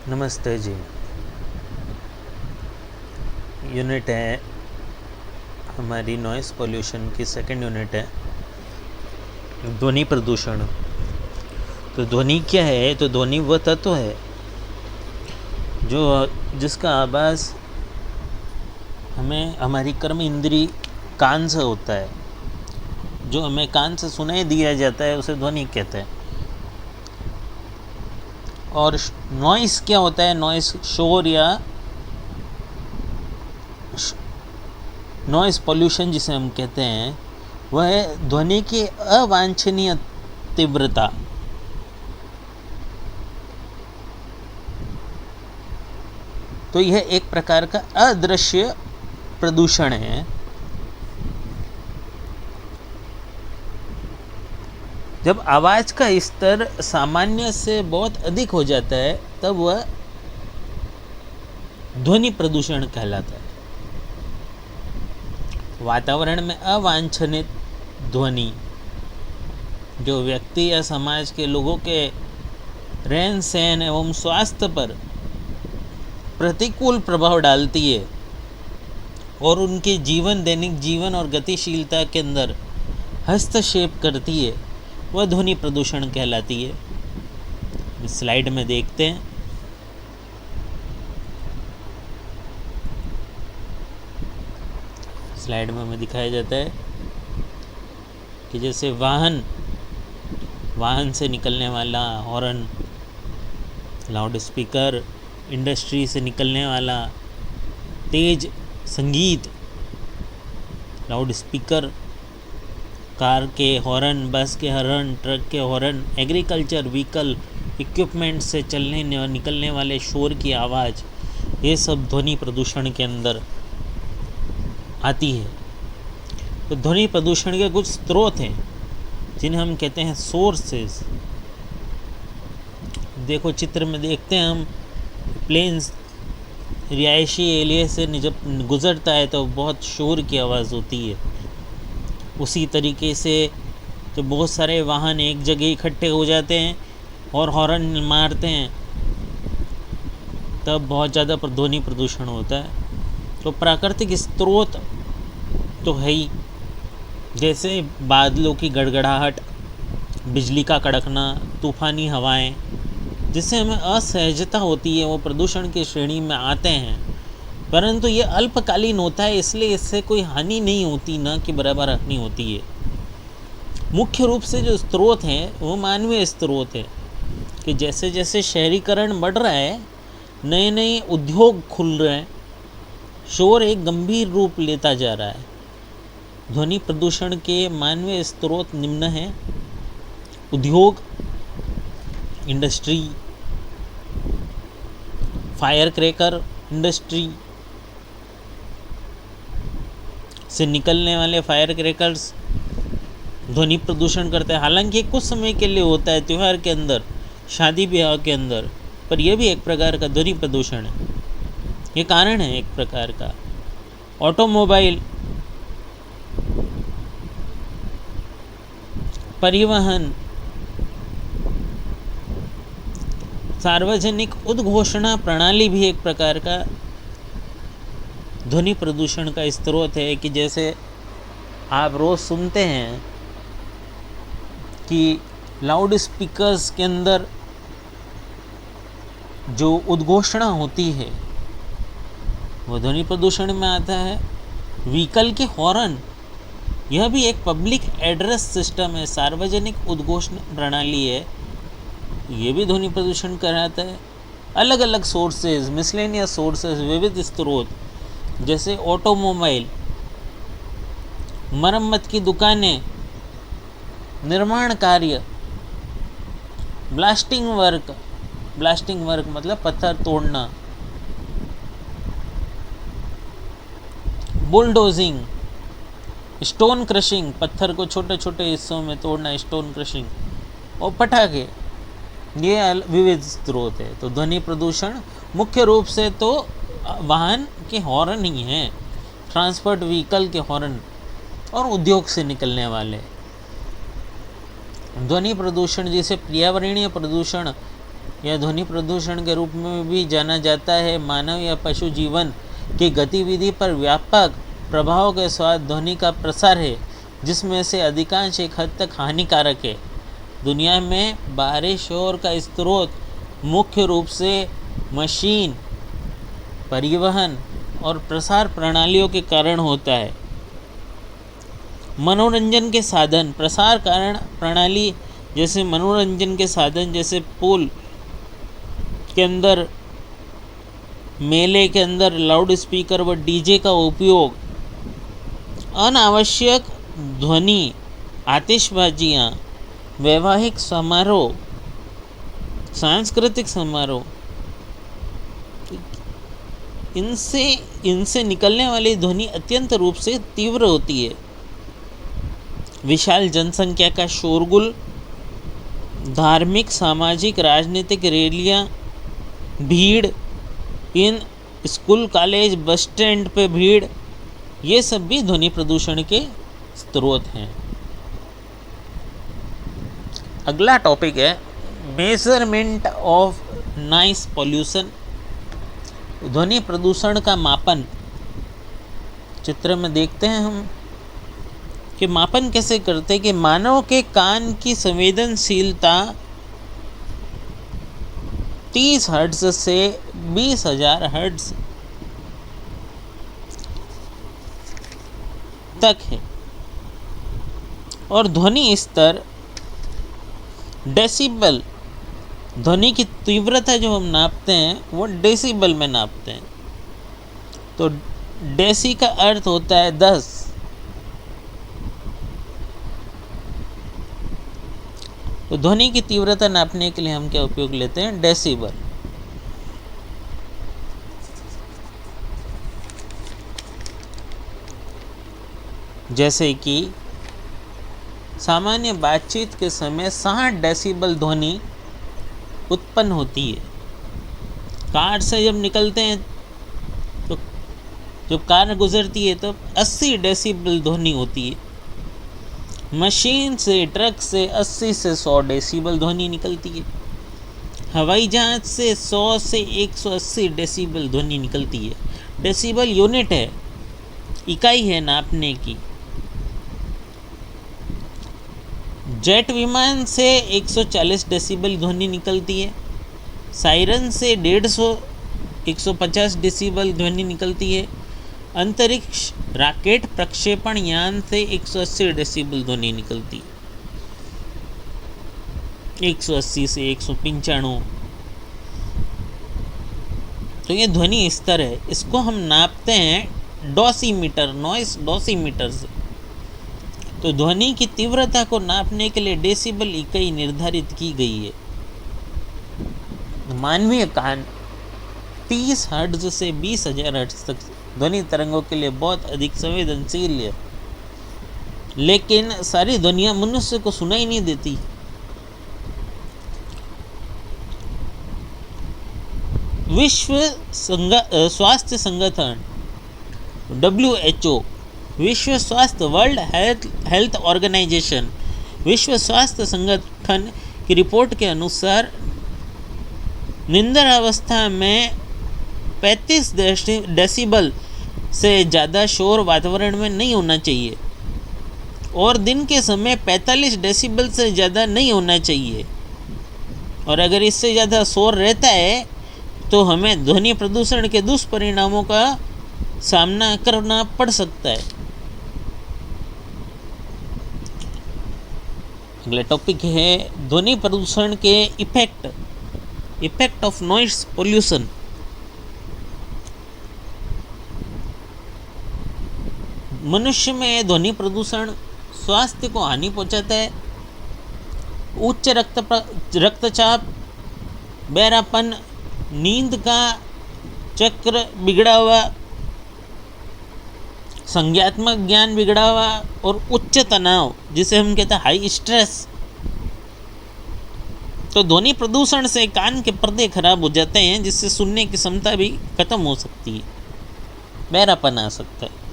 नमस्ते जी। यूनिट है हमारी नॉइज़ पोल्यूशन की सेकंड यूनिट है ध्वनि प्रदूषण। तो ध्वनि क्या है? तो ध्वनि वह तत्व है जो जिसका आवाज़ हमें हमारी कर्म इंद्री कान से होता है, जो हमें कान से सुनाई दिया जाता है उसे ध्वनि कहते हैं। और नॉइज़ क्या होता है? नॉइज़ शोर या नॉइज़ पोल्यूशन जिसे हम कहते हैं वह है ध्वनि की अवांछनीय तीव्रता। तो यह एक प्रकार का अदृश्य प्रदूषण है। जब आवाज़ का स्तर सामान्य से बहुत अधिक हो जाता है तब वह ध्वनि प्रदूषण कहलाता है। वातावरण में अवांछनित ध्वनि जो व्यक्ति या समाज के लोगों के रहन सहन एवं स्वास्थ्य पर प्रतिकूल प्रभाव डालती है और उनके दैनिक जीवन और गतिशीलता के अंदर हस्तक्षेप करती है, वह ध्वनि प्रदूषण कहलाती है। स्लाइड में देखते हैं। स्लाइड में हमें दिखाया जाता है कि जैसे वाहन से निकलने वाला हॉर्न, लाउड स्पीकर, इंडस्ट्री से निकलने वाला तेज संगीत, लाउड स्पीकर, कार के हॉर्न, बस के हॉर्न, ट्रक के हॉर्न, एग्रीकल्चर व्हीकल इक्विपमेंट से चलने और निकलने वाले शोर की आवाज़, ये सब ध्वनि प्रदूषण के अंदर आती है। तो ध्वनि प्रदूषण के कुछ स्रोत हैं जिन्हें हम कहते हैं सोर्सेस। देखो चित्र में देखते हैं हम, प्लेन्स रिहायशी एरिया से जब गुज़रता है तो बहुत शोर की आवाज़ होती है। उसी तरीके से जब बहुत सारे वाहन एक जगह इकट्ठे हो जाते हैं और हॉर्न मारते हैं तब बहुत ज़्यादा ध्वनि प्रदूषण होता है। तो प्राकृतिक स्रोत तो है ही, जैसे बादलों की गड़गड़ाहट, बिजली का कड़कना, तूफ़ानी हवाएं, जिससे हमें असहजता होती है, वो प्रदूषण की श्रेणी में आते हैं। परंतु ये अल्पकालीन होता है, इसलिए इससे कोई हानि नहीं होती, ना कि बराबर हानि होती है। मुख्य रूप से जो स्रोत हैं वो मानवीय स्रोत है कि जैसे जैसे शहरीकरण बढ़ रहा है, नए नए उद्योग खुल रहे हैं, शोर एक गंभीर रूप लेता जा रहा है। ध्वनि प्रदूषण के मानवीय स्रोत निम्न हैं: उद्योग, इंडस्ट्री, फायर क्रैकर इंडस्ट्री से निकलने वाले फायर क्रैकर्स ध्वनि प्रदूषण करते हैं। हालांकि कुछ समय के लिए होता है, त्यौहार के अंदर, शादी ब्याह के अंदर, पर यह भी एक प्रकार का ध्वनि प्रदूषण है, ये कारण है एक प्रकार का। ऑटोमोबाइल, परिवहन, सार्वजनिक उद्घोषणा प्रणाली भी एक प्रकार का ध्वनि प्रदूषण का स्रोत है। कि जैसे आप रोज़ सुनते हैं कि लाउड स्पीकर्स के अंदर जो उद्घोषणा होती है वो ध्वनि प्रदूषण में आता है। व्हीकल के हॉर्न, यह भी एक पब्लिक एड्रेस सिस्टम है, सार्वजनिक उद्घोषणा प्रणाली है, ये भी ध्वनि प्रदूषण कराता है। अलग अलग सोर्सेज, मिसलेनियस सोर्सेज, विविध स्रोत, जैसे ऑटोमोबाइल, मरम्मत की दुकानें, निर्माण कार्य, ब्लास्टिंग वर्क मतलब पत्थर तोड़ना, बुलडोजिंग, स्टोन क्रशिंग, पत्थर को छोटे छोटे हिस्सों में तोड़ना, स्टोन क्रशिंग, और पटाखे, ये विविध स्रोत है। तो ध्वनि प्रदूषण मुख्य रूप से तो वाहन के हॉर्न ही हैं, ट्रांसपोर्ट व्हीकल के हॉर्न और उद्योग से निकलने वाले। ध्वनि प्रदूषण जिसे पर्यावरणीय प्रदूषण यह ध्वनि प्रदूषण के रूप में भी जाना जाता है। मानव या पशु जीवन की गतिविधि पर व्यापक प्रभाव के साथ ध्वनि का प्रसार है, जिसमें से अधिकांश एक हद तक हानिकारक है। दुनिया में बाहरी शोर का स्रोत मुख्य रूप से मशीन, परिवहन और प्रसार प्रणालियों के कारण होता है। मनोरंजन के साधन, प्रसार कारण प्रणाली जैसे मनोरंजन के साधन जैसे पुल के अंदर, मेले के अंदर लाउड स्पीकर व डीजे का उपयोग, अनावश्यक ध्वनि, आतिशबाजियाँ, वैवाहिक समारोह, सांस्कृतिक समारोह, इनसे निकलने वाली ध्वनि अत्यंत रूप से तीव्र होती है। विशाल जनसंख्या का शोरगुल, धार्मिक, सामाजिक, राजनीतिक रैलियाँ, भीड़, in school, college, bus stand पे भीड़, ये सब भी ध्वनि प्रदूषण के स्रोत हैं। अगला टॉपिक है मेजरमेंट ऑफ नॉइस पॉल्यूशन। ध्वनि प्रदूषण का मापन। चित्र में देखते हैं हम कि मापन कैसे करते हैं कि मानव के कान की संवेदनशीलता 30 हर्ट्ज से 20,000 हर्ट्ज तक है और ध्वनि स्तर डेसिबल, ध्वनि की तीव्रता जो हम नापते हैं वो डेसिबल में नापते हैं। तो डेसी का अर्थ होता है 10। तो ध्वनि की तीव्रता नापने के लिए हम क्या उपयोग लेते हैं? डेसिबल। जैसे कि सामान्य बातचीत के समय 60 डेसिबल ध्वनि उत्पन्न होती है। कार से जब निकलते हैं तो जब कार गुजरती है तो 80 डेसिबल ध्वनि होती है। मशीन से, ट्रक से 80 से 100 डेसिबल ध्वनि निकलती है। हवाई जहाज से 100 से 180 डेसिबल ध्वनि निकलती है। डेसिबल यूनिट है, इकाई है नापने की। जेट विमान से 140 डेसिबल ध्वनि निकलती है। सायरन से 150 150 डेसिबल ध्वनि निकलती है। अंतरिक्ष रॉकेट प्रक्षेपण यान से 180 डेसिबल ध्वनि निकलती है। 180 से 195। तो ये ध्वनि स्तर है, इसको हम नापते हैं डोसीमीटर, नॉइस डोसीमीटर से। तो ध्वनि की तीव्रता को नापने के लिए डेसिबल इकाई निर्धारित की गई है। मानवीय कान 30 हर्ट्ज से 20,000 हर्ट्ज तक ध्वनि तरंगों के लिए बहुत अधिक संवेदनशील है, लेकिन सारी ध्वनियाँ मनुष्य को सुनाई नहीं देती। विश्व स्वास्थ्य संगठन WHO, विश्व स्वास्थ्य वर्ल्ड हेल्थ ऑर्गेनाइजेशन, विश्व स्वास्थ्य संगठन की रिपोर्ट के अनुसार निंद्रा अवस्था में 35 डेसिबल से ज़्यादा शोर वातावरण में नहीं होना चाहिए और दिन के समय 45 डेसिबल से ज़्यादा नहीं होना चाहिए। और अगर इससे ज़्यादा शोर रहता है तो हमें ध्वनि प्रदूषण के दुष्परिणामों का सामना करना पड़ सकता है। अगला टॉपिक है ध्वनि प्रदूषण के इफेक्ट ऑफ नॉइस पोल्यूशन। मनुष्य में ध्वनि प्रदूषण स्वास्थ्य को हानि पहुंचाता है। उच्च रक्तचाप, बहरापन, नींद का चक्र बिगड़ा हुआ, संज्ञात्मक ज्ञान बिगड़ा हुआ और उच्च तनाव, जिसे हम कहते हैं हाई स्ट्रेस। तो ध्वनि प्रदूषण से कान के पर्दे खराब हो जाते हैं, जिससे सुनने की क्षमता भी खत्म हो सकती है, बहरापन आ सकता है।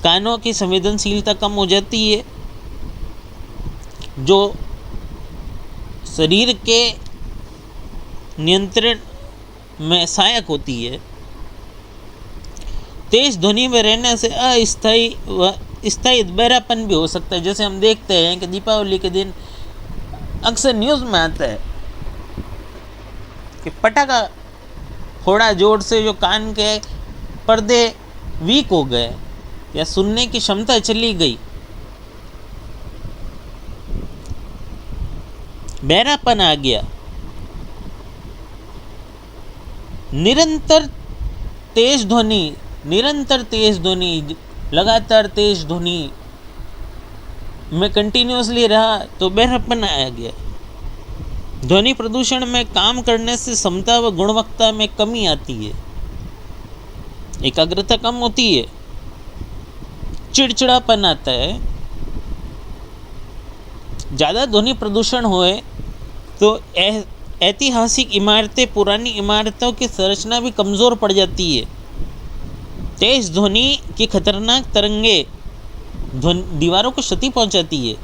कानों की संवेदनशीलता कम हो जाती है, जो शरीर के नियंत्रण में सहायक होती है। तेज ध्वनि में रहने से अस्थायी व स्थायी बहरापन भी हो सकता है। जैसे हम देखते हैं कि दीपावली के दिन अक्सर न्यूज़ में आता है कि पटाखा फोड़ा जोर से, जो कान के पर्दे वीक हो गए या सुनने की क्षमता चली गई, बहरापन आ गया। निरंतर तेज ध्वनि, लगातार तेज ध्वनि में कंटिन्यूसली रहा तो बहरापन आ गया। ध्वनि प्रदूषण में काम करने से क्षमता व गुणवत्ता में कमी आती है, एकाग्रता कम होती है, चिड़चिड़ापन आता है। ज़्यादा ध्वनि प्रदूषण होए तो ऐतिहासिक इमारतें, पुरानी इमारतों की संरचना भी कमज़ोर पड़ जाती है। तेज ध्वनि की खतरनाक तरंगे दीवारों को क्षति पहुंचाती है।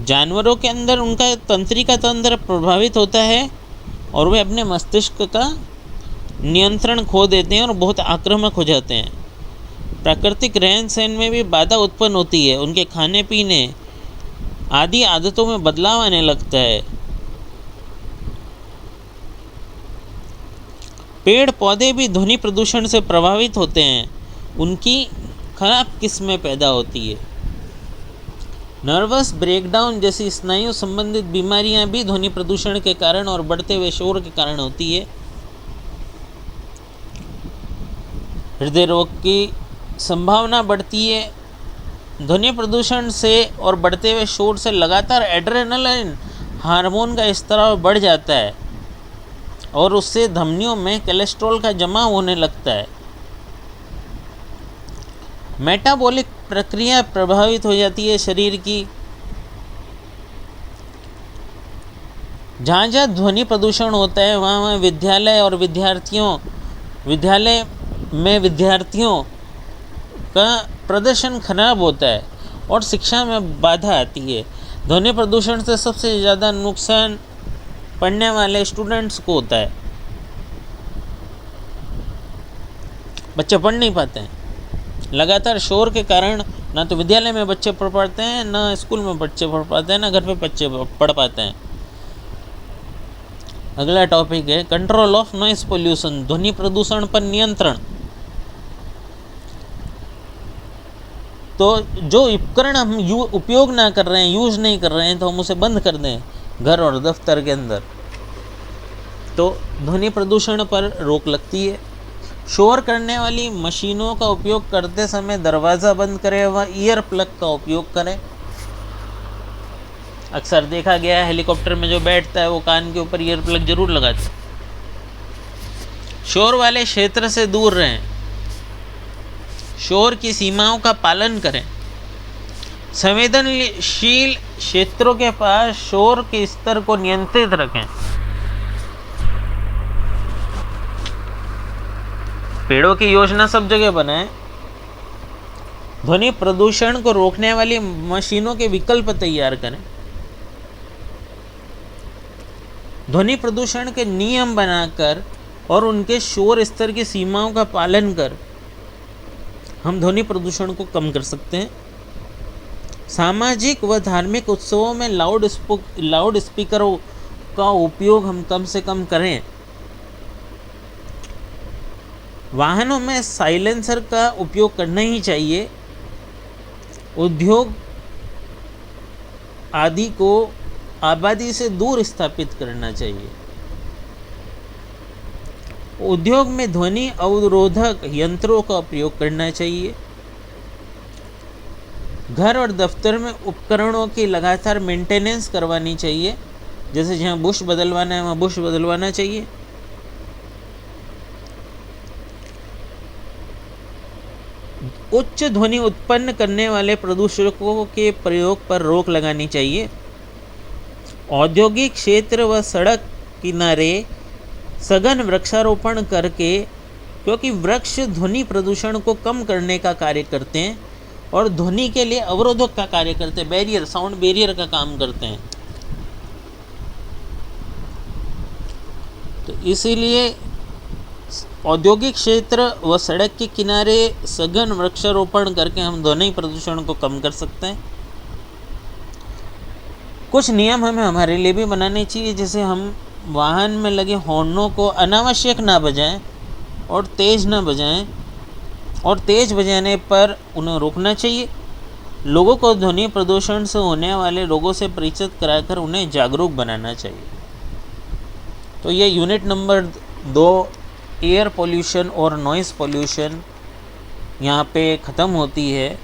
जानवरों के अंदर उनका तंत्रिका तंत्र प्रभावित होता है और वे अपने मस्तिष्क का नियंत्रण खो देते हैं और बहुत आक्रामक हो जाते हैं। प्राकृतिक रहन सहन में भी बाधा उत्पन्न होती है, उनके खाने पीने आदि आदतों में बदलाव आने लगता है। पेड़ पौधे भी ध्वनि प्रदूषण से प्रभावित होते हैं, उनकी खराब किस्में पैदा होती है। नर्वस ब्रेकडाउन जैसी स्नायु संबंधित बीमारियां भी ध्वनि प्रदूषण के कारण और बढ़ते हुए शोर के कारण होती है। हृदय रोग की संभावना बढ़ती है। ध्वनि प्रदूषण से और बढ़ते हुए शोर से लगातार एड्रेनलिन हार्मोन का स्राव बढ़ जाता है और उससे धमनियों में कोलेस्ट्रॉल का जमा होने लगता है। मेटाबॉलिक प्रक्रिया प्रभावित हो जाती है शरीर की। जहाँ जहाँ ध्वनि प्रदूषण होता है वहाँ विद्यालय में विद्यार्थियों का प्रदर्शन खराब होता है और शिक्षा में बाधा आती है। ध्वनि प्रदूषण से सबसे ज़्यादा नुकसान पढ़ने वाले स्टूडेंट्स को होता है। बच्चे पढ़ नहीं पाते हैं, लगातार शोर के कारण। ना तो विद्यालय में बच्चे पढ़ पाते हैं, ना स्कूल में बच्चे पढ़ पाते हैं, ना घर पे बच्चे पढ़ पाते हैं। अगला टॉपिक है कंट्रोल ऑफ नॉइस पोल्यूशन, ध्वनि प्रदूषण पर नियंत्रण। तो जो उपकरण हम उपयोग ना कर रहे हैं, यूज नहीं कर रहे हैं, तो हम उसे बंद कर दें घर और दफ्तर के अंदर, तो ध्वनि प्रदूषण पर रोक लगती है। शोर करने वाली मशीनों का उपयोग करते समय दरवाज़ा बंद करें व ईयर प्लग का उपयोग करें। अक्सर देखा गया है हेलीकॉप्टर में जो बैठता है वो कान के ऊपर ईयर प्लग जरूर लगाता है। शोर वाले क्षेत्र से दूर रहें, शोर की सीमाओं का पालन करें। संवेदनशील क्षेत्रों के पास शोर के स्तर को नियंत्रित रखें। पेड़ों की योजना सब जगह बनाएं। ध्वनि प्रदूषण को रोकने वाली मशीनों के विकल्प तैयार करें। ध्वनि प्रदूषण के नियम बनाकर और उनके शोर स्तर की सीमाओं का पालन कर हम ध्वनि प्रदूषण को कम कर सकते हैं। सामाजिक व धार्मिक उत्सवों में लाउड स्पीकरों का उपयोग हम कम से कम करें। वाहनों में साइलेंसर का उपयोग करना ही चाहिए। उद्योग आदि को आबादी से दूर स्थापित करना चाहिए। उद्योग में ध्वनि अवरोधक यंत्रों का प्रयोग करना चाहिए। घर और दफ्तर में उपकरणों की लगातार मेंटेनेंस करवानी चाहिए। जैसे जहाँ बुश बदलवाना है वहाँ बुश बदलवाना चाहिए। उच्च ध्वनि उत्पन्न करने वाले प्रदूषकों के प्रयोग पर रोक लगानी चाहिए। औद्योगिक क्षेत्र व सड़क किनारे सघन वृक्षारोपण करके, क्योंकि वृक्ष ध्वनि प्रदूषण को कम करने का कार्य करते हैं और ध्वनि के लिए अवरोधक का कार्य करते हैं, बैरियर, साउंड बैरियर का काम करते हैं। तो इसीलिए औद्योगिक क्षेत्र व सड़क के किनारे सघन वृक्षारोपण करके हम ध्वनि प्रदूषण को कम कर सकते हैं। कुछ नियम हमें हमारे लिए भी बनाने चाहिए, जैसे हम वाहन में लगे हॉर्नों को अनावश्यक ना बजाएं और तेज़ ना बजाएं, और तेज़ बजाने पर उन्हें रोकना चाहिए। लोगों को ध्वनि प्रदूषण से होने वाले रोगों से परिचित कराकर उन्हें जागरूक बनाना चाहिए। तो ये यूनिट नंबर 2 एयर पोल्यूशन और नॉइज़ पोल्यूशन यहाँ पे ख़त्म होती है।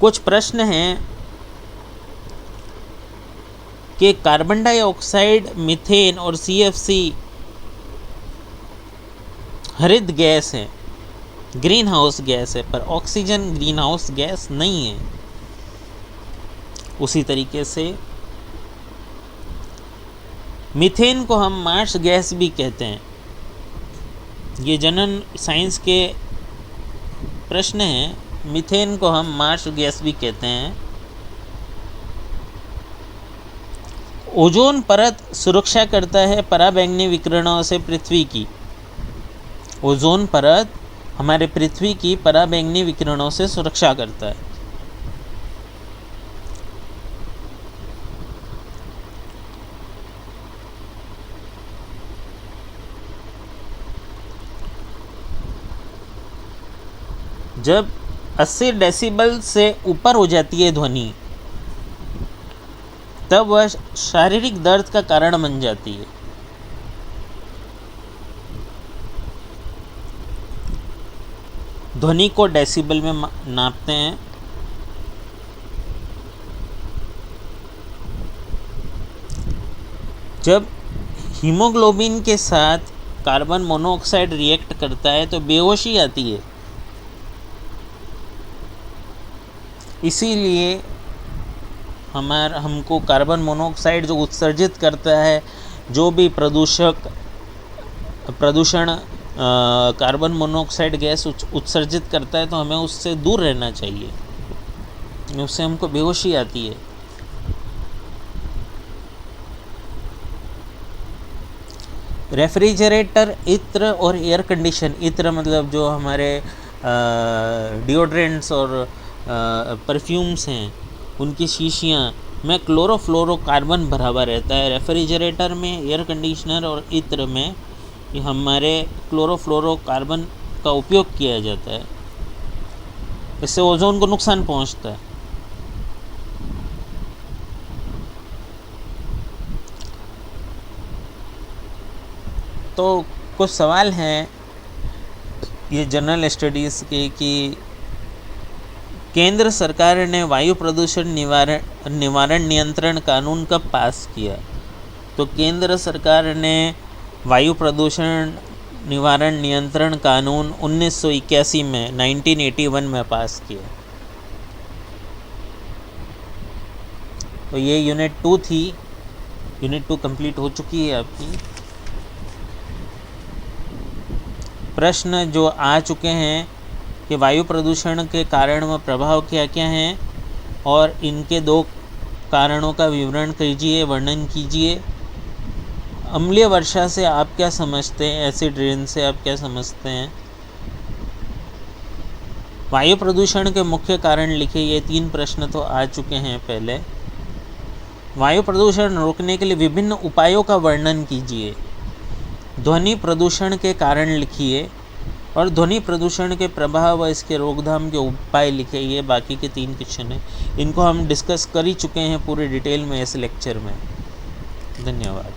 कुछ प्रश्न हैं कि कार्बन डाइऑक्साइड, मीथेन और CFC हरित गैस है, ग्रीन हाउस गैस है, पर ऑक्सीजन ग्रीन हाउस गैस नहीं है। उसी तरीके से मीथेन को हम मार्स गैस भी कहते हैं। ये जनरल साइंस के प्रश्न हैं। मीथेन को हम मार्स गैस भी कहते हैं। ओजोन परत सुरक्षा करता है पराबैंगनी विकिरणों से पृथ्वी की। ओजोन परत हमारे पृथ्वी की पराबैंगनी विकिरणों से सुरक्षा करता है। जब 80 डेसिबल से ऊपर हो जाती है ध्वनि, तब वह शारीरिक दर्द का कारण बन जाती है। ध्वनि को डेसिबल में नापते हैं। जब हीमोग्लोबिन के साथ कार्बन मोनोऑक्साइड रिएक्ट करता है तो बेहोशी आती है। इसीलिए हमको कार्बन मोनोऑक्साइड जो उत्सर्जित करता है, जो भी प्रदूषण कार्बन मोनोऑक्साइड गैस उत्सर्जित करता है, तो हमें उससे दूर रहना चाहिए, उससे हमको बेहोशी आती है। रेफ्रिजरेटर, इत्र और एयर कंडीशन, इत्र मतलब जो हमारे डिओड्रेंट्स और परफ्यूम्स हैं, उनकी शीशियाँ में क्लोरोफ्लोरोकार्बन भरा हुआ रहता है। रेफ्रिजरेटर में, एयर कंडीशनर और इत्र में हमारे क्लोरोफ्लोरोकार्बन का उपयोग किया जाता है। इससे ओजोन को नुकसान पहुंचता है। तो कुछ सवाल हैं ये जनरल स्टडीज़ के कि केंद्र सरकार ने वायु प्रदूषण निवारण नियंत्रण कानून कब पास किया? तो केंद्र सरकार ने वायु प्रदूषण निवारण नियंत्रण कानून 1981 में 1981 में पास किया। तो ये यूनिट 2 थी। यूनिट 2 कंप्लीट हो चुकी है आपकी। प्रश्न जो आ चुके हैं कि वायु प्रदूषण के कारण व प्रभाव क्या क्या हैं, और इनके 2 कारणों का विवरण कीजिए, वर्णन कीजिए। अम्लीय वर्षा से आप क्या समझते हैं? एसिड रेन से आप क्या समझते हैं? वायु प्रदूषण के मुख्य कारण लिखे। ये 3 प्रश्न तो आ चुके हैं पहले। वायु प्रदूषण रोकने के लिए विभिन्न उपायों का वर्णन कीजिए। ध्वनि प्रदूषण के कारण लिखिए और ध्वनि प्रदूषण के प्रभाव व इसके रोकथाम के उपाय लिखे। ये बाकी के 3 क्वेश्चन हैं, इनको हम डिस्कस कर ही चुके हैं पूरे डिटेल में इस लेक्चर में। धन्यवाद।